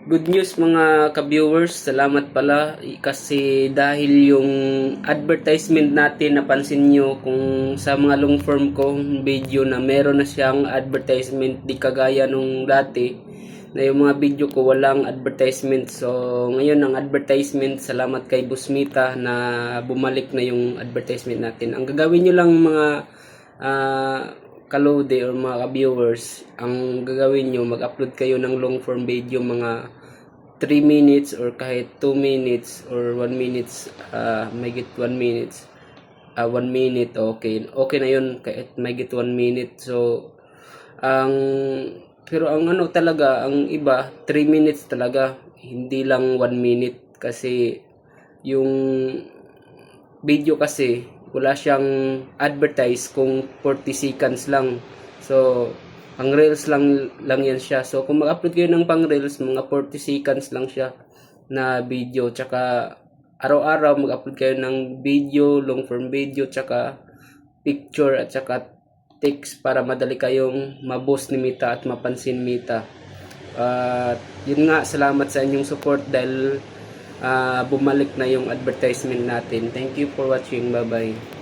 Good news mga ka-viewers, salamat pala kasi dahil yung advertisement natin, napansin nyo kung sa mga long form ko video na meron na siyang advertisement, di kagaya nung dati na yung mga video ko walang advertisement. So ngayon ang advertisement, salamat kay Busmita na bumalik na yung advertisement natin. Ang gagawin nyo lang mga kalode or mga viewers, ang gagawin nyo, mag-upload kayo ng long form video, mga 3 minutes or kahit 2 minutes or 1 minutes, may get 1 minutes, 1 minute, okay na yun, kahit may get 1 minute. So pero ang ano talaga, ang iba 3 minutes talaga, hindi lang 1 minute, kasi yung video kasi wala siyang advertise kung 40 seconds lang. So pang reels lang yan siya. So kung mag-upload kayo ng pang reels, mga 40 seconds lang siya na video. Tsaka araw-araw mag-upload kayo ng video, long form video, tsaka picture at tsaka text para madali kayong ma-boost ni Mita at mapansin Mita. Yun nga, salamat sa inyong support dahil bumalik na yung advertisement natin. Thank you for watching. Bye bye.